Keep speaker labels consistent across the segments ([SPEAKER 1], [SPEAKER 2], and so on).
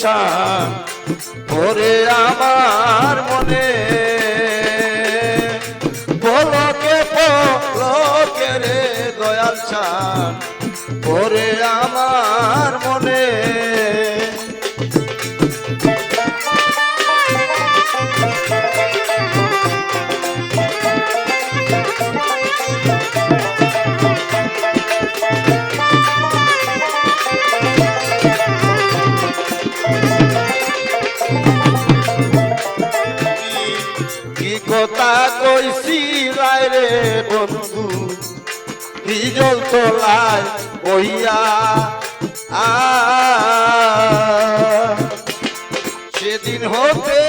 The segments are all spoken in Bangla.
[SPEAKER 1] ছান ওরে আমার মনে পলকে পলকে রে দয়াল ছান ওরে আমার মনে কথা কইছিলাই রে বন্ধু হিজল তোলায় বইয়া সেদিন হতে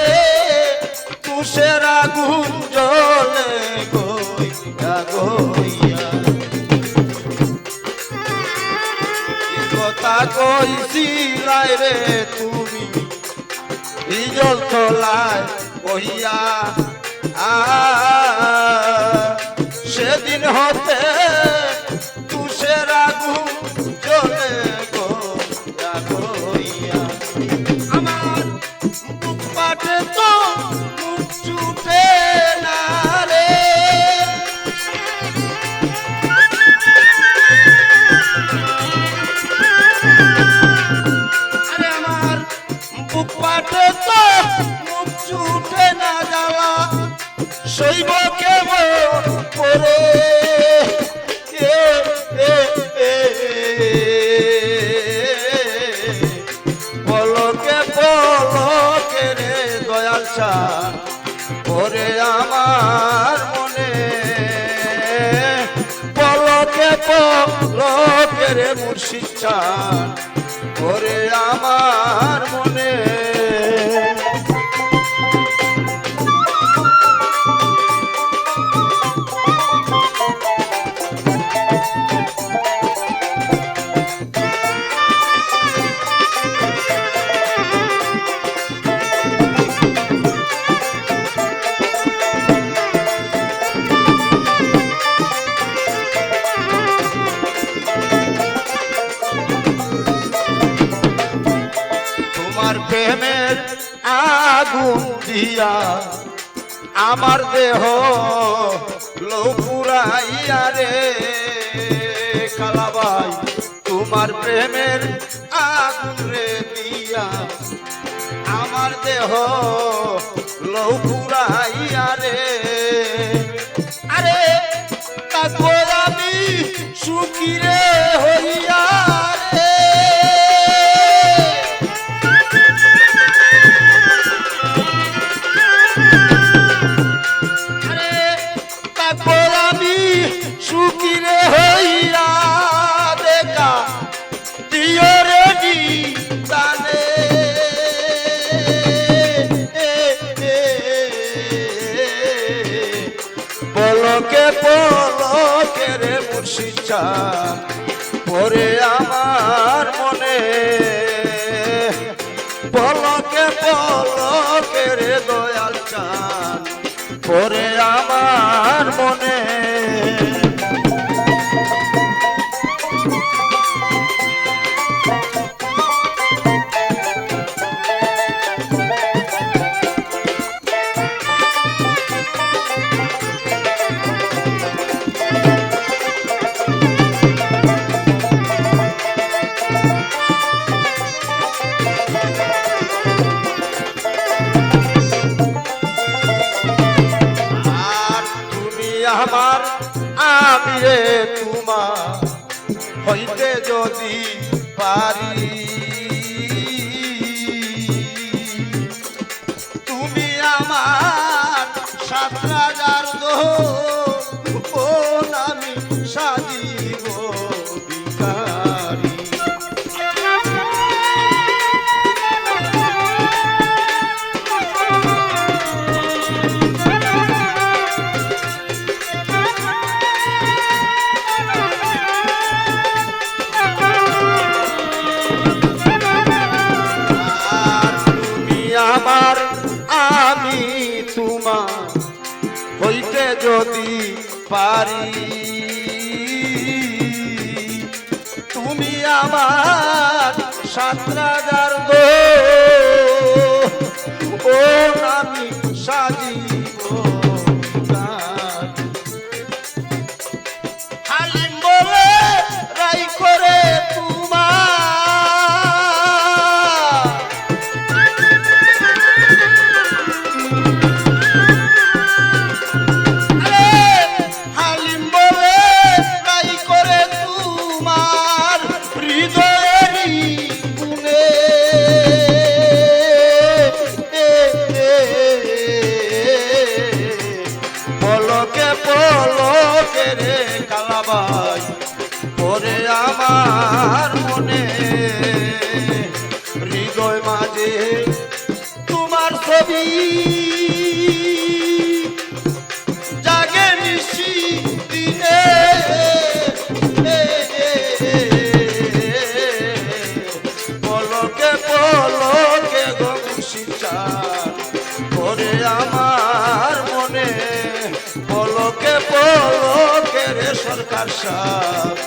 [SPEAKER 1] তুষের আগুন জ্বলে গইয়া গইয়া কথা কইছিলাই রে তুমি হিজল তোলায় বইয়া সেদিন হতে তুষের আগুন জ্বলে গইয়া গইয়া আমার বুক পাটে তো মুখ ছুটে না রে আরে আমার বুক পাটে তো মুখ ছুটে না যাওয়া শৈব কেমন করে পলকে পলকে রে দয়াল ছান ওরে আমার মনে পলকে পলকে রে মুর্শিদ ছান ওরে আমার মনে প্রেমের আগুন দিয়া আমার দেহ লোপুরাইয়া রে কালাবাই তোমার প্রেমের আগুন রে দিয়া আমার দেহ লোপুরাইয়া রে আরে তারপর আমি সুখী রে হইয়া সুকিরে হইয়া দেখা দিও রে নিদানে পলকে পলকে রে মুর্শিদ ছান ওরে আমার মনে পলকে পলকে রে দয়াল ছান ওরে আমার মনে আমার আমি রে তোমার হইতে যদি পারি তুমি আমার ৭,০০০ দোন আমি সাজিব ভিখারি আমার আমি তোমার হইতে যদি পারি তুমি আমার ৭,০০০ দোষ হৃদয় মাঝে তোমার ছবি জাগে নিশি দিনে পলকে পলকে গমুষিচার করে আমার মনে পলকে পলকে রে সরকার সাহেব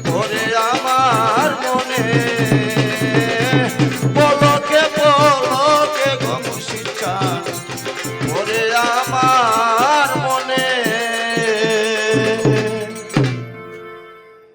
[SPEAKER 1] করে আমার মনে